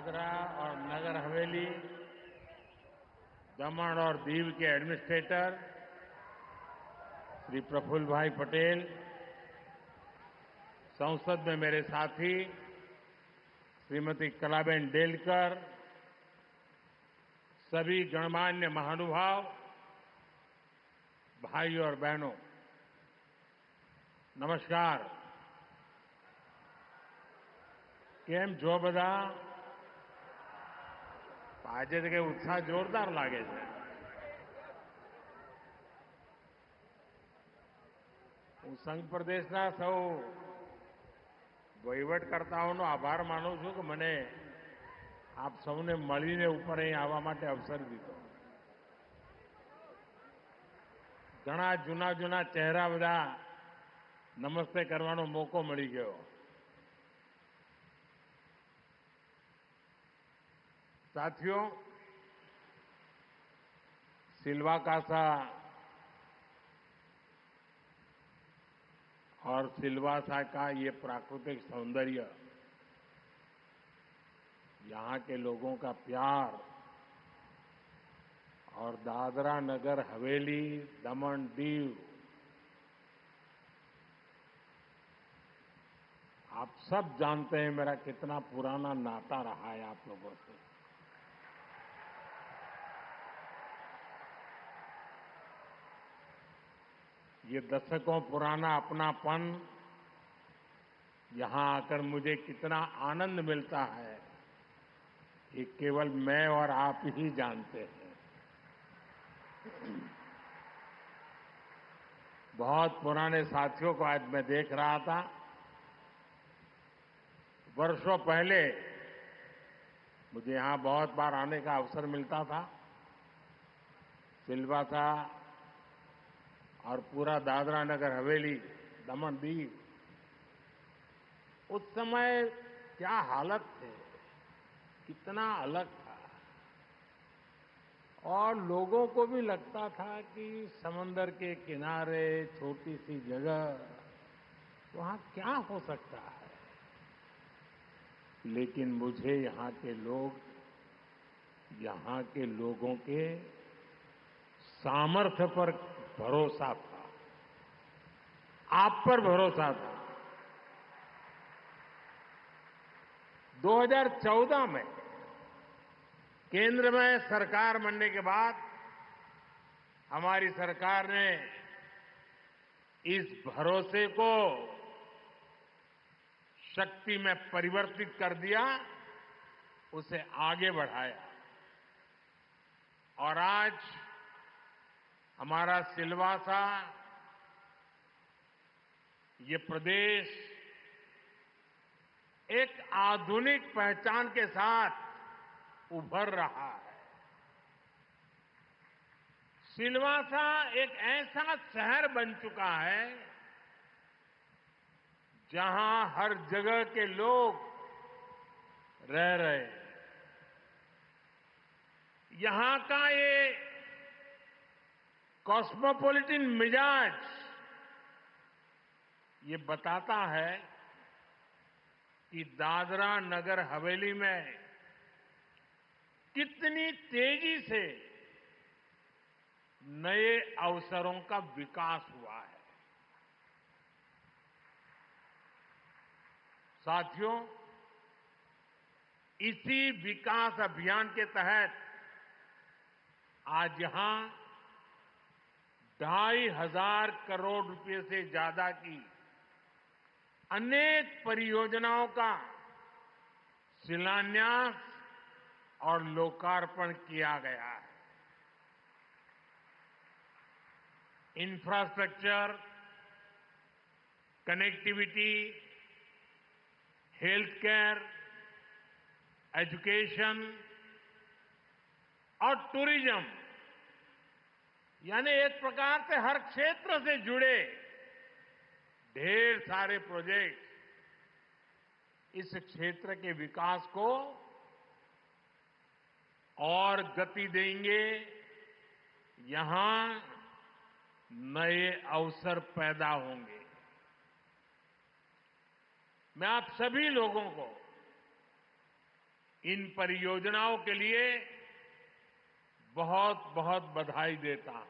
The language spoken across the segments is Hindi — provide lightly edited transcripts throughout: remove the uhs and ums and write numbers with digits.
दादरा और नगर हवेली, दमन और दीव के एडमिनिस्ट्रेटर श्री प्रफुल्ल भाई पटेल, संसद में मेरे साथी श्रीमती कलाबेन डेलकर, सभी गणमान्य महानुभाव, भाई और बहनों, नमस्कार। કેમ છો બધા? આજે તો કે ઉત્સાહ જોરદાર લાગે છે. હું સંઘ પ્રદેશના સૌ વહીવટકર્તાઓનો આભાર માનું છું કે મને આપ સૌને મળીને ઉપર અહીં આવવા માટે અવસર દીધો. ઘણા જૂના જૂના ચહેરા બધા નમસ્તે કરવાનો મોકો મળી ગયો. साथियों, सिल्वाकासा और सिल्वासा का ये प्राकृतिक सौंदर्य, यहाँ के लोगों का प्यार और दादरा नगर हवेली, दमन दीव, आप सब जानते हैं मेरा कितना पुराना नाता रहा है आप लोगों से. ये दशकों पुराना अपनापन यहां आकर मुझे कितना आनंद मिलता है, ये केवल मैं और आप ही जानते हैं. बहुत पुराने साथियों को आज मैं देख रहा था. वर्षों पहले मुझे यहां बहुत बार आने का अवसर मिलता था. सिल्वासा और पूरा दादरा नगर हवेली, दमन दीव, उस समय क्या हालत थे, कितना अलग था. और लोगों को भी लगता था कि समंदर के किनारे छोटी सी जगह, वहां क्या हो सकता है. लेकिन मुझे यहाँ के लोग, यहाँ के लोगों के सामर्थ्य पर भरोसा था, आप पर भरोसा था. 2014 में केंद्र में सरकार बनने के बाद हमारी सरकार ने इस भरोसे को शक्ति में परिवर्तित कर दिया, उसे आगे बढ़ाया. और आज हमारा सिल्वासा, ये प्रदेश एक आधुनिक पहचान के साथ उभर रहा है. सिल्वासा एक ऐसा शहर बन चुका है जहां हर जगह के लोग रह रहे हैं. यहां का ये कॉस्मोपॉलिटन मिजाज ये बताता है कि दादरा नगर हवेली में कितनी तेजी से नए अवसरों का विकास हुआ है. साथियों, इसी विकास अभियान के तहत आज यहां 2,500 करोड़ रुपए से ज्यादा की अनेक परियोजनाओं का शिलान्यास और लोकार्पण किया गया है. Infrastructure, connectivity, health care, education और टूरिज्म, यानी एक प्रकार से हर क्षेत्र से जुड़े ढेर सारे प्रोजेक्ट इस क्षेत्र के विकास को और गति देंगे. यहां नए अवसर पैदा होंगे. मैं आप सभी लोगों को इन परियोजनाओं के लिए बहुत बहुत बधाई देता हूं।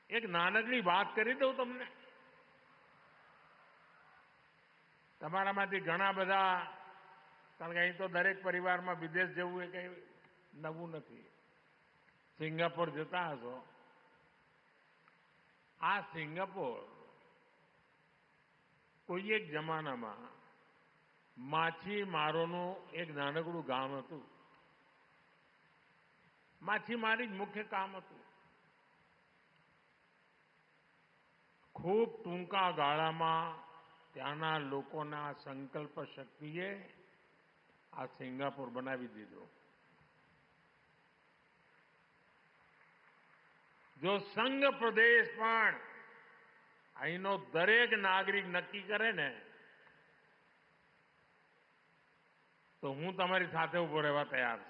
एक नानकड़ी बात કરી દઉં તમને। તમારામાંથી ઘણા બધા, કારણ કે અહીં તો દરેક પરિવારમાં વિદેશ જવું એ કંઈ નવું નથી, સિંગાપોર જતા હશો। આ સિંગાપોર કોઈ એક જમાનામાં માછીમારોનું એક નાનકડું ગામ હતું। માછીમારી જ મુખ્ય કામ હતું। ખૂબ ટૂંકા ગાળામાં ત્યાંના લોકોના સંકલ્પ શક્તિએ આ સિંગાપોર બનાવી દીધું। જો સંઘ પ્રદેશ પણ અહીંનો દરેક નાગરિક નક્કી કરે ને તો હું તમારી સાથે ઉભો રહેવા તૈયાર છું।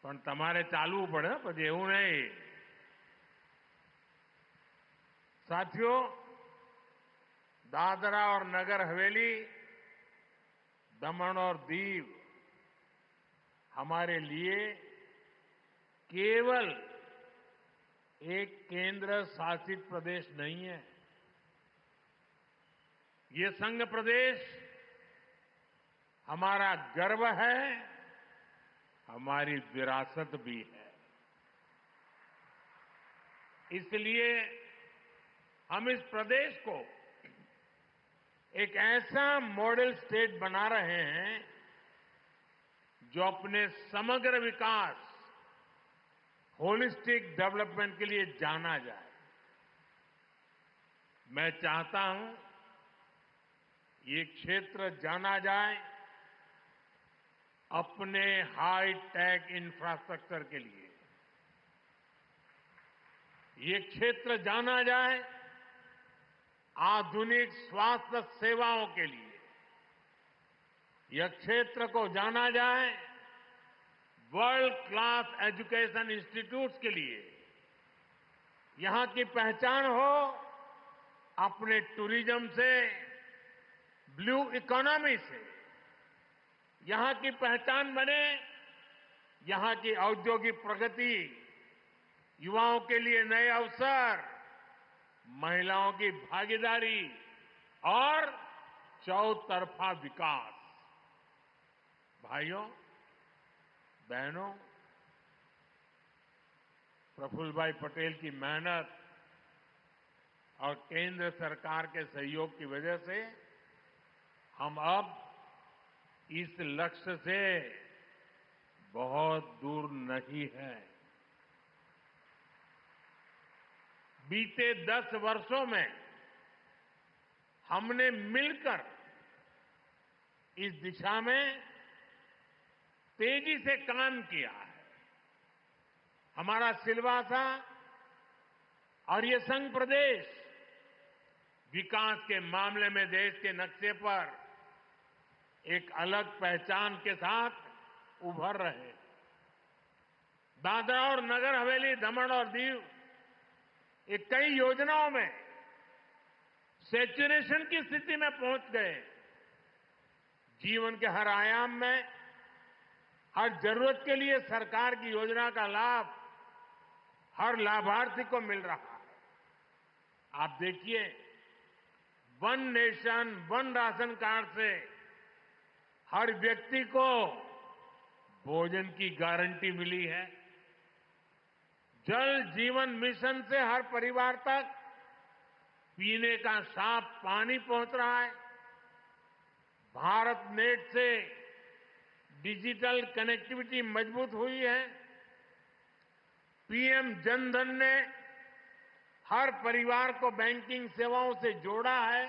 પણ તમારે ચાલવું પડે, પછી એવું નહીં। साथियों, दादरा और नगर हवेली, दमन और दीव हमारे लिए केवल एक केंद्र शासित प्रदेश नहीं है। ये संघ प्रदेश हमारा गर्व है, हमारी विरासत भी है। इसलिए हम इस प्रदेश को एक ऐसा मॉडल स्टेट बना रहे हैं जो अपने समग्र विकास, होलिस्टिक डेवलपमेंट के लिए जाना जाए। मैं चाहता हूं ये क्षेत्र जाना जाए अपने हाई टेक इंफ्रास्ट्रक्चर के लिए, ये क्षेत्र जाना जाए आधुनिक स्वास्थ्य सेवाओं के लिए, यह क्षेत्र को जाना जाए वर्ल्ड क्लास एजुकेशन इंस्टीट्यूट्स के लिए। यहां की पहचान हो अपने टूरिज्म से, ब्लू इकोनॉमी से। यहां की पहचान बने यहां की औद्योगिक प्रगति, युवाओं के लिए नए अवसर, महिलाओं की भागीदारी और चौतरफा विकास। भाइयों बहनों, प्रफुल्ल भाई पटेल की मेहनत और केंद्र सरकार के सहयोग की वजह से हम अब इस लक्ष्य से बहुत दूर नहीं है। बीते 10 वर्षों में हमने मिलकर इस दिशा में तेजी से काम किया है। हमारा सिलवासा और ये संघ प्रदेश विकास के मामले में देश के नक्शे पर एक अलग पहचान के साथ उभर रहे। दादरा और नगर हवेली, दमन और दीव ये कई योजनाओं में सैचुरेशन की स्थिति में पहुंच गए। जीवन के हर आयाम में, हर जरूरत के लिए सरकार की योजना का लाभ हर लाभार्थी को मिल रहा है। आप देखिए, one nation one ration card से हर व्यक्ति को भोजन की गारंटी मिली है। जल जीवन मिशन से हर परिवार तक पीने का साफ पानी पहुंच रहा है। भारत नेट से डिजिटल कनेक्टिविटी मजबूत हुई है। पीएम जनधन ने हर परिवार को बैंकिंग सेवाओं से जोड़ा है।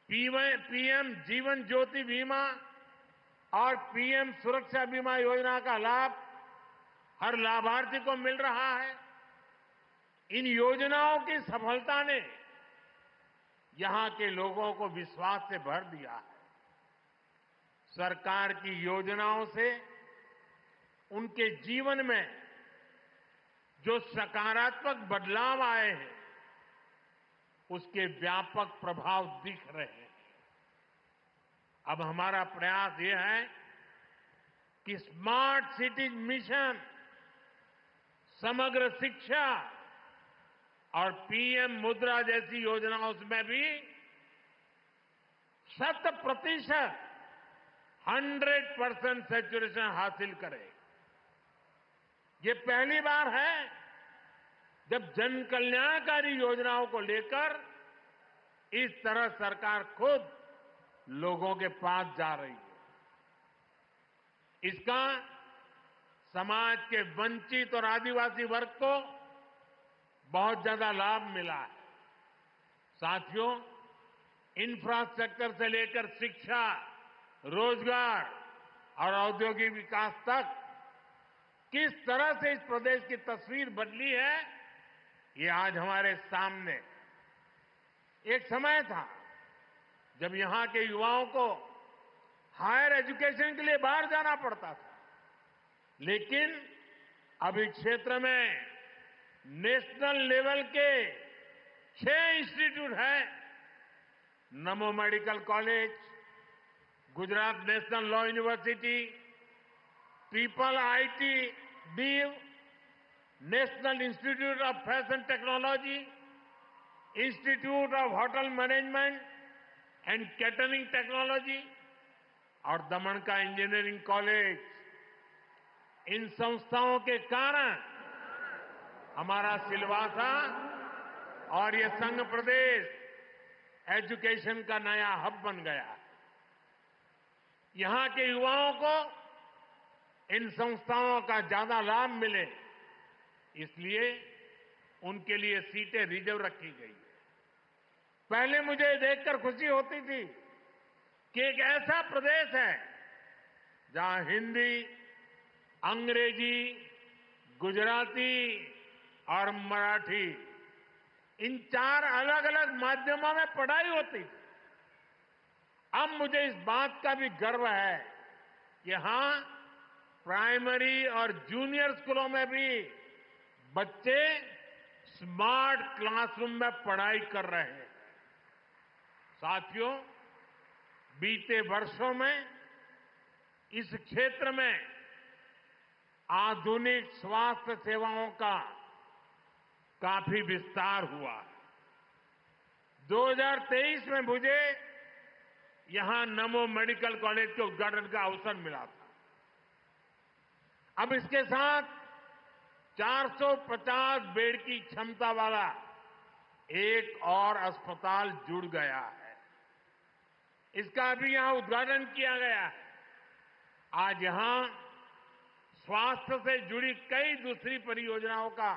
पीएम जीवन ज्योति बीमा और पीएम सुरक्षा बीमा योजना का लाभ हर लाभार्थी को मिल रहा है। इन योजनाओं की सफलता ने यहां के लोगों को विश्वास से भर दिया है। सरकार की योजनाओं से उनके जीवन में जो सकारात्मक बदलाव आए हैं उसके व्यापक प्रभाव दिख रहे हैं। अब हमारा प्रयास यह है कि स्मार्ट सिटीज मिशन, समग्र शिक्षा और पीएम मुद्रा जैसी योजनाओं में भी 100% 100% सैचुरेशन हासिल करें। ये पहली बार है जब जन कल्याणकारी योजनाओं को लेकर इस तरह सरकार खुद लोगों के पास जा रही है। इसका समाज के वंचित और आदिवासी वर्ग को बहुत ज्यादा लाभ मिला है। साथियों, इंफ्रास्ट्रक्चर से लेकर शिक्षा, रोजगार और औद्योगिक विकास तक किस तरह से इस प्रदेश की तस्वीर बदली है, ये आज हमारे सामने। एक समय था जब यहां के युवाओं को हायर एजुकेशन के लिए बाहर जाना पड़ता था, लेकिन अब इस क्षेत्र में नेशनल लेवल के 6 इंस्टीट्यूट हैं। नमो medical college, Gujarat national law university, triple IT Diu, national institute of fashion technology, institute of hotel management and catering technology और दमन का इंजीनियरिंग कॉलेज। इन संस्थाओं के कारण हमारा सिलवासा और ये संघ प्रदेश एजुकेशन का नया हब बन गया। यहां के युवाओं को इन संस्थाओं का ज्यादा लाभ मिले, इसलिए उनके लिए सीटें रिजर्व रखी गई है। पहले मुझे देखकर खुशी होती थी कि एक ऐसा प्रदेश है जहां हिंदी, अंग्रेजी, गुजराती और मराठी इन 4 अलग अलग माध्यमों में पढ़ाई होती थी। अब मुझे इस बात का भी गर्व है कि यहां प्राइमरी और जूनियर स्कूलों में भी बच्चे स्मार्ट क्लासरूम में पढ़ाई कर रहे हैं। साथियों, बीते वर्षों में इस क्षेत्र में आधुनिक स्वास्थ्य सेवाओं का काफी विस्तार हुआ है। 2023 में मुझे यहां नमो मेडिकल कॉलेज के उद्घाटन का अवसर मिला था। अब इसके साथ 450 बेड की क्षमता वाला एक और अस्पताल जुड़ गया है। इसका भी यहां उद्घाटन किया गया है। आज यहां स्वास्थ्य से जुड़ी कई दूसरी परियोजनाओं का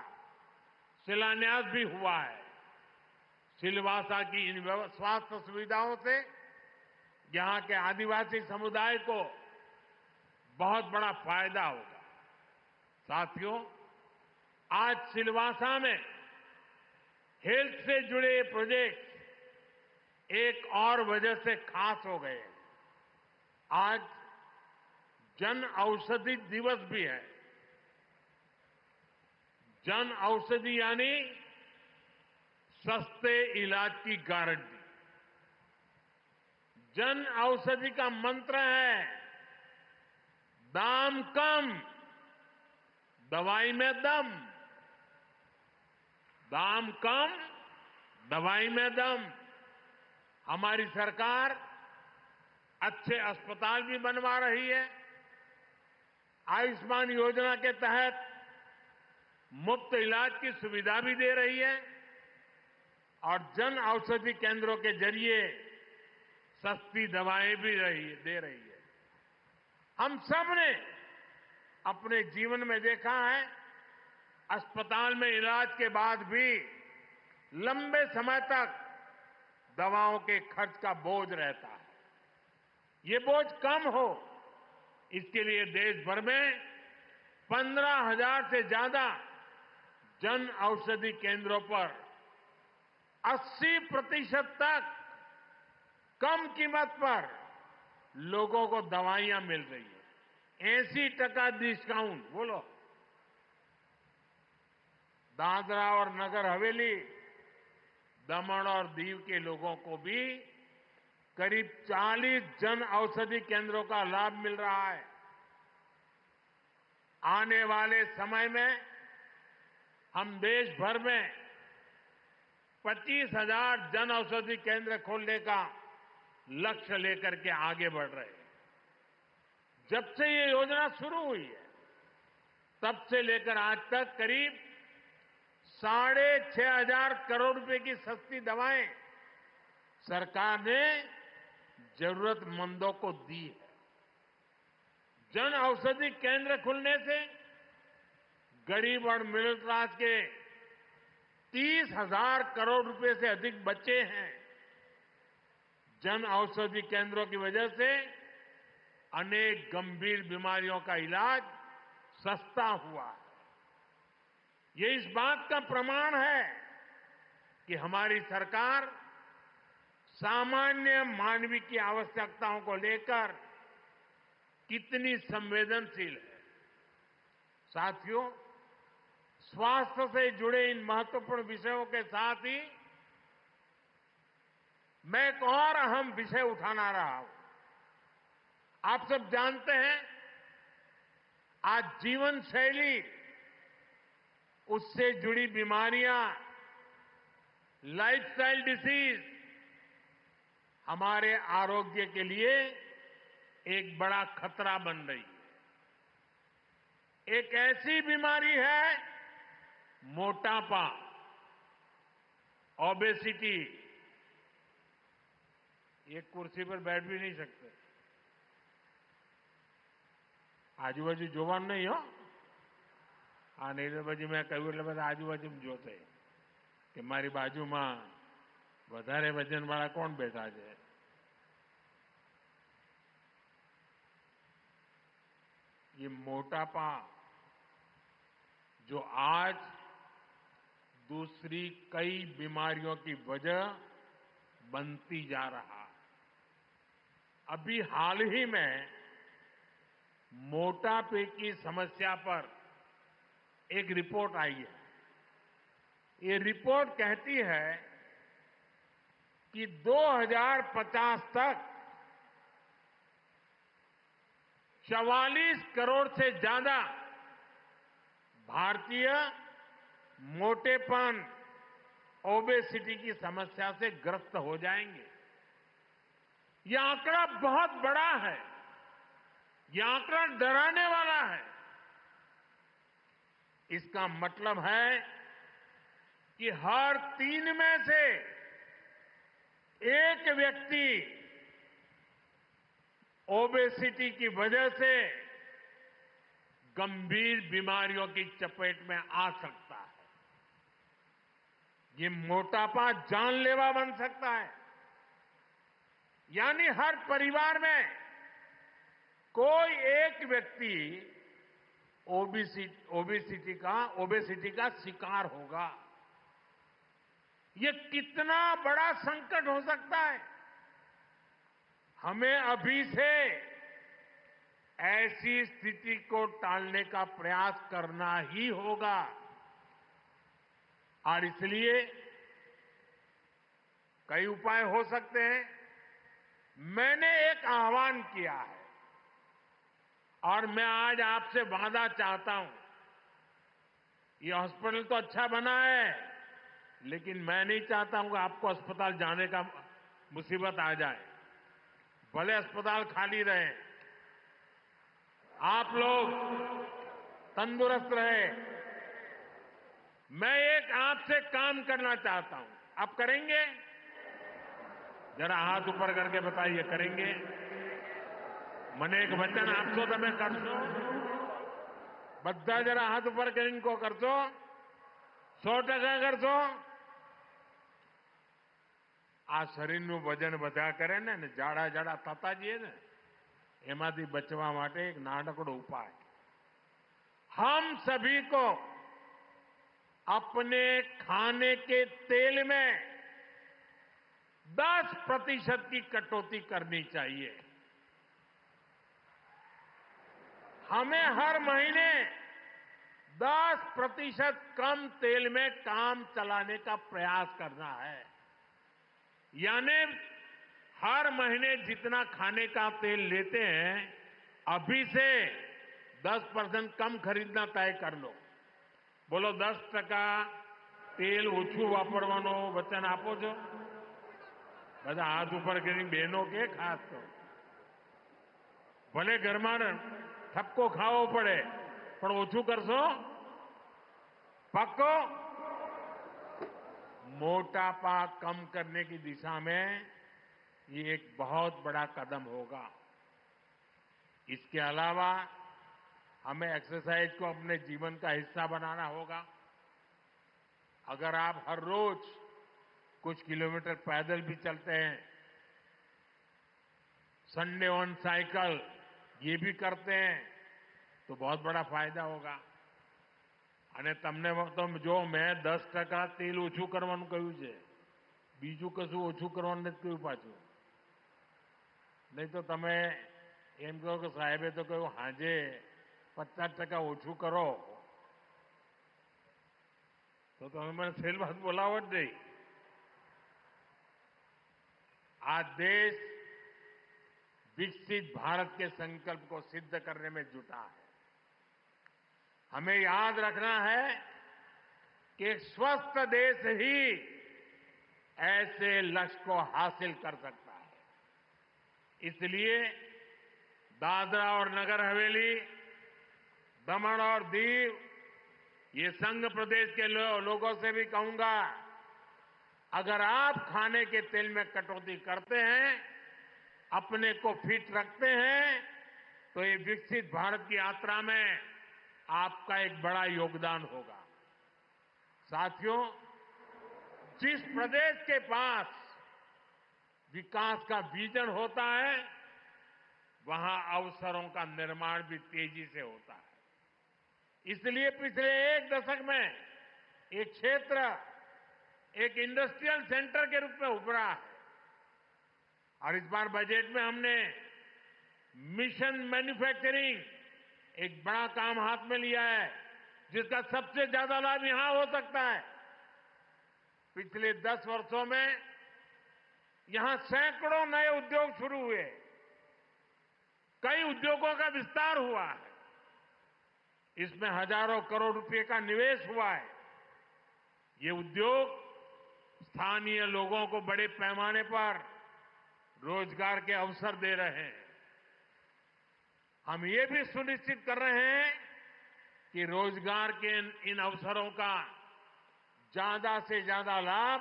शिलान्यास भी हुआ है। सिलवासा की इन स्वास्थ्य सुविधाओं से यहां के आदिवासी समुदाय को बहुत बड़ा फायदा होगा। साथियों, आज सिलवासा में हेल्थ से जुड़े प्रोजेक्ट एक और वजह से खास हो गए। आज जन औषधि दिवस भी है। जन औषधि यानी सस्ते इलाज की गारंटी। जन औषधि का मंत्र है दाम कम, दवाई में दम। दाम कम, दवाई में दम। हमारी सरकार अच्छे अस्पताल भी बनवा रही है। आयुष्मान योजना के तहत मुफ्त इलाज की सुविधा भी दे रही है और जन औषधि केंद्रों के जरिए सस्ती दवाएं भी दे रही है। हम सब ने अपने जीवन में देखा है, अस्पताल में इलाज के बाद भी लंबे समय तक दवाओं के खर्च का बोझ रहता है। ये बोझ कम हो, इसके लिए देश भर में 15,000 से ज्यादा जन औषधि केंद्रों पर 80% तक कम कीमत पर लोगों को दवाइयां मिल रही है। 80% डिस्काउंट। बोलो, दादरा और नगर हवेली, दमन और दीव के लोगों को भी करीब 40 जन औषधि केंद्रों का लाभ मिल रहा है। आने वाले समय में हम देश भर में 25,000 जन औषधि केंद्र खोलने का लक्ष्य लेकर के आगे बढ़ रहे हैं। जब से ये योजना शुरू हुई है, तब से लेकर आज तक करीब 6,500 करोड़ रुपए की सस्ती दवाएं सरकार ने जरूरतमंदों को दी है। जन औषधि केंद्र खुलने से गरीब और मिडिल क्लास के 30,000 करोड़ रुपए से अधिक बचे हैं। जन औषधि केंद्रों की वजह से अनेक गंभीर बीमारियों का इलाज सस्ता हुआ है। ये इस बात का प्रमाण है कि हमारी सरकार सामान्य मानवीय की आवश्यकताओं को लेकर कितनी संवेदनशील है। साथियों, स्वास्थ्य से जुड़े इन महत्वपूर्ण विषयों के साथ ही मैं एक और अहम विषय उठाना रहा हूं। आप सब जानते हैं, आज जीवन शैली, उससे जुड़ी बीमारियां, लाइफस्टाइल डिसीज हमारे आरोग्य के लिए एक बड़ा खतरा बन रही है। एक ऐसी बीमारी है मोटापा, ओबेसिटी। एक कुर्सी पर बैठ भी नहीं सकते। આજુબાજુ જોવાનું નહીં હો। આ નહીં તો પછી મેં કહ્યું એટલે બધા આજુબાજુ જોશે કે મારી બાજુમાં વધારે વજનવાળા કોણ બેઠા છે। ये मोटापा जो आज दूसरी कई बीमारियों की वजह बनती जा रहा है। अभी हाल ही में मोटापे की समस्या पर एक रिपोर्ट आई है। ये रिपोर्ट कहती है कि 2050 तक 44 करोड़ से ज्यादा भारतीय मोटेपन, ओबेसिटी की समस्या से ग्रस्त हो जाएंगे। यह आंकड़ा बहुत बड़ा है। यह आंकड़ा डराने वाला है। इसका मतलब है कि हर 3 में से एक व्यक्ति ओबेसिटी की वजह से गंभीर बीमारियों की चपेट में आ सकता है। ये मोटापा जानलेवा बन सकता है। यानी हर परिवार में कोई एक व्यक्ति ओबेसिटी का शिकार होगा। ये कितना बड़ा संकट हो सकता है। हमें अभी से ऐसी स्थिति को टालने का प्रयास करना ही होगा। और इसलिए कई उपाय हो सकते हैं। मैंने एक आह्वान किया है और मैं आज आपसे वादा चाहता हूं। ये हॉस्पिटल तो अच्छा बना है, लेकिन मैं नहीं चाहता हूं कि आपको अस्पताल जाने का मुसीबत आ जाए। भले अस्पताल खाली रहे, आप लोग तंदुरुस्त रहे। मैं एक आपसे काम करना चाहता हूं। आप करेंगे? जरा हाथ ऊपर करके बताइए, करेंगे? મને એક વચન આપશો તમે, કરશો? બધા જરા હાથ ઉપર કરીને કો કરશો? 100% કરશો? આ શરીરનું વજન વધ્યા કરે ને જાડા જાડા થતા જઈએ ને, એમાંથી બચવા માટે એક નાનકડો ઉપાય। हम सभी को अपने खाने के तेल में 10% की कटौती करनी चाहिए। हमें हर महीने 10% कम तेल में काम चलाने का प्रयास करना है। यानी हर महीने जितना खाने का तेल लेते हैं, अभी से 10% कम खरीदना तय कर लो। बोलो 10% તેલ ઓછું વાપરવાનો વચન આપો છો? બધા હાથ ઉપર કરીને બહેનો કે ખાસ તો ભલે ઘરમાં ઠપકો ખાવો પડે પણ ઓછું કરશો? पक्को? मोटापा कम करने की दिशा में ये एक बहुत बड़ा कदम होगा। इसके अलावा हमें एक्सरसाइज को अपने जीवन का हिस्सा बनाना होगा। अगर आप हर रोज कुछ किलोमीटर पैदल भी चलते हैं, संडे ऑन साइकिल ये भी करते हैं, तो बहुत बड़ा फायदा होगा। અને તમને તો જો મેં 10% તેલ ઓછું કરવાનું કહ્યું છે, બીજું કશું ઓછું કરવાનું નથી કહ્યું પાછું. નહીં તો તમે એમ કહો કે સાહેબે તો કહ્યું હાજે 50% ઓછું કરો, તો તમે મને ફેલ વાત બોલાવો જ નહીં. આ દેश विकसित भारत के संकल्प को सिद्ध करने में जुटा है। हमें याद रखना है कि एक स्वस्थ देश ही ऐसे लक्ष्य को हासिल कर सकता है। इसलिए दादरा और नगर हवेली, दमन और दीव, ये संघ प्रदेश के लोगों से भी कहूंगा, अगर आप खाने के तेल में कटौती करते हैं, अपने को फिट रखते हैं, तो ये विकसित भारत की यात्रा में आपका एक बड़ा योगदान होगा। साथियों, जिस प्रदेश के पास विकास का विजन होता है, वहां अवसरों का निर्माण भी तेजी से होता है। इसलिए पिछले एक दशक में एक क्षेत्र एक इंडस्ट्रियल सेंटर के रूप में उभरा है और इस बार बजट में हमने मिशन मैन्युफैक्चरिंग एक बड़ा काम हाथ में लिया है, जिसका सबसे ज्यादा लाभ यहां हो सकता है। पिछले 10 वर्षों में यहां सैकड़ों नए उद्योग शुरू हुए, कई उद्योगों का विस्तार हुआ है, इसमें हजारों करोड़ रुपए का निवेश हुआ है। ये उद्योग स्थानीय लोगों को बड़े पैमाने पर रोजगार के अवसर दे रहे हैं। हम ये भी सुनिश्चित कर रहे हैं कि रोजगार के इन अवसरों का ज्यादा से ज्यादा लाभ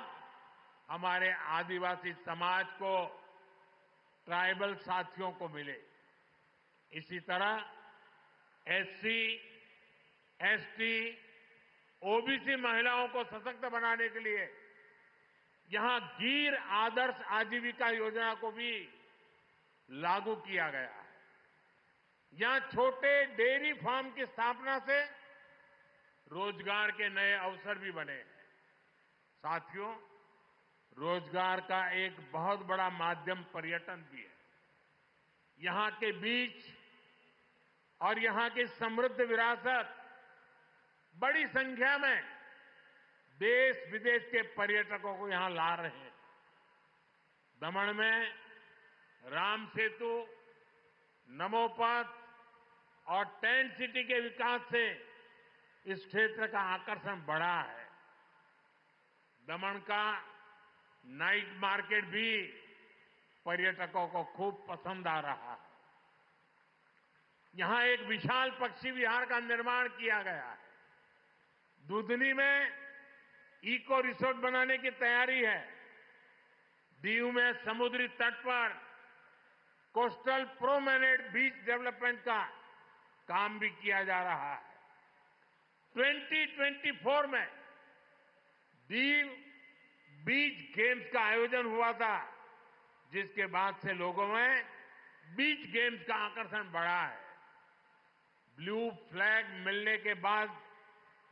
हमारे आदिवासी समाज को, ट्राइबल साथियों को मिले। इसी तरह एससी, एसटी, ओबीसी महिलाओं को सशक्त बनाने के लिए यहां गिर आदर्श आजीविका योजना को भी लागू किया गया है। यहां छोटे डेयरी फार्म की स्थापना से रोजगार के नए अवसर भी बने हैं। साथियों, रोजगार का एक बहुत बड़ा माध्यम पर्यटन भी है। यहां के बीच और यहां की समृद्ध विरासत बड़ी संख्या में देश विदेश के पर्यटकों को यहां ला रहे हैं। दमन में राम सेतु, नमोपथ और टेंट सिटी के विकास से इस क्षेत्र का आकर्षण बढ़ा है। दमन का नाइट मार्केट भी पर्यटकों को खूब पसंद आ रहा है। यहां एक विशाल पक्षी विहार का निर्माण किया गया है। दुधनी में इको रिसोर्ट बनाने की तैयारी है। दीव में समुद्री तट पर कोस्टल प्रोमेनेड बीच डेवलपमेंट का काम भी किया जा रहा है। 2024 में दीव बीच गेम्स का आयोजन हुआ था, जिसके बाद से लोगों में बीच गेम्स का आकर्षण बढ़ा है। ब्लू फ्लैग मिलने के बाद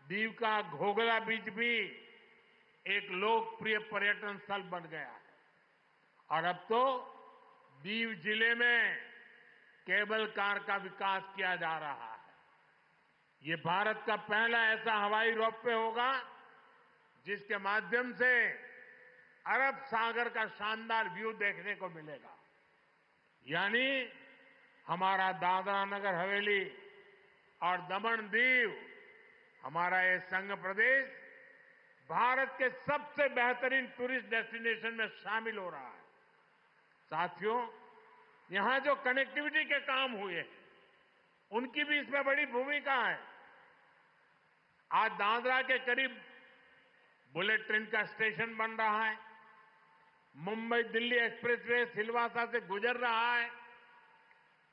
दीव का घोघला बीच भी एक लोकप्रिय पर्यटन स्थल बन गया है और अब तो दीव जिले में केबल कार का विकास किया जा रहा है। ये भारत का पहला ऐसा हवाई रोपवे होगा जिसके माध्यम से अरब सागर का शानदार व्यू देखने को मिलेगा। यानी हमारा दादरा नगर हवेली और दमन दीव, हमारा ये संघ प्रदेश भारत के सबसे बेहतरीन टूरिस्ट डेस्टिनेशन में शामिल हो रहा है। साथियों, यहां जो कनेक्टिविटी के काम हुए हैं, उनकी भी इसमें बड़ी भूमिका है। आज दादरा के करीब बुलेट ट्रेन का स्टेशन बन रहा है। मुंबई दिल्ली एक्सप्रेसवे सिलवासा से गुजर रहा है।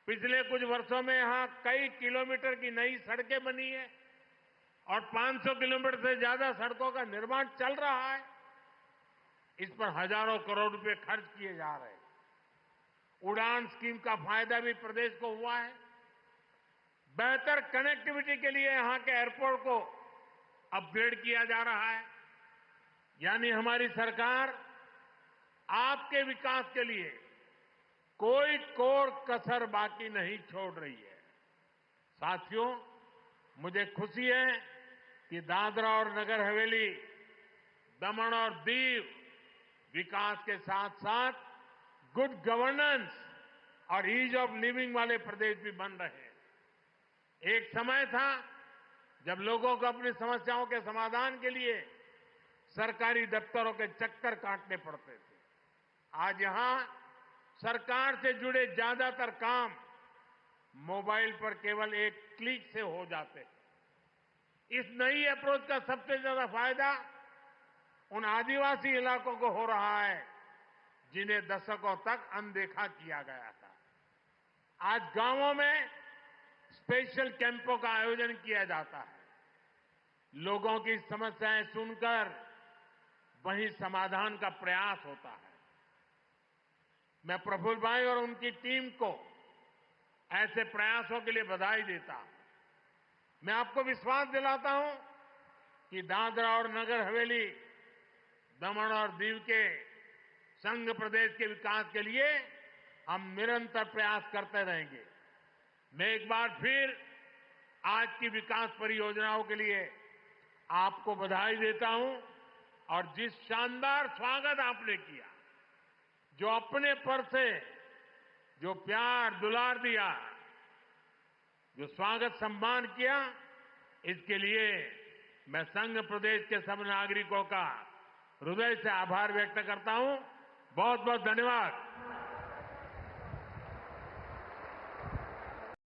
पिछले कुछ वर्षों में यहां कई किलोमीटर की नई सड़कें बनी है और 500 किलोमीटर से ज्यादा सड़कों का निर्माण चल रहा है। इस पर हजारों करोड़ रुपए खर्च किए जा रहे हैं। उड़ान स्कीम का फायदा भी प्रदेश को हुआ है। बेहतर कनेक्टिविटी के लिए यहां के एयरपोर्ट को अपग्रेड किया जा रहा है। यानी हमारी सरकार आपके विकास के लिए कोई कोर कसर बाकी नहीं छोड़ रही है। साथियों, मुझे खुशी है कि दादरा और नगर हवेली, दमन और दीव विकास के साथ साथ गुड गवर्नेंस और ईज ऑफ लिविंग वाले प्रदेश भी बन रहे हैं। एक समय था जब लोगों को अपनी समस्याओं के समाधान के लिए सरकारी दफ्तरों के चक्कर काटने पड़ते थे। आज यहां सरकार से जुड़े ज्यादातर काम मोबाइल पर केवल एक क्लिक से हो जाते हैं। इस नई अप्रोच का सबसे ज्यादा फायदा उन आदिवासी इलाकों को हो रहा है जिन्हें दशकों तक अनदेखा किया गया था। आज गांवों में स्पेशल कैंपों का आयोजन किया जाता है। लोगों की समस्याएं सुनकर वहीं समाधान का प्रयास होता है। मैं प्रफुल्ल भाई और उनकी टीम को ऐसे प्रयासों के लिए बधाई देता हूं। मैं आपको विश्वास दिलाता हूं कि दादरा और नगर हवेली, दमन और दीव के संघ प्रदेश के विकास के लिए हम निरंतर प्रयास करते रहेंगे। मैं एक बार फिर आज की विकास परियोजनाओं के लिए आपको बधाई देता हूं और जिस शानदार स्वागत आपने किया, जो अपने पर से जो प्यार दुलार दिया, जो स्वागत सम्मान किया, इसके लिए मैं संघ प्रदेश के सब नागरिकों का हृदय से आभार व्यक्त करता हूं। बहुत बहुत धन्यवाद।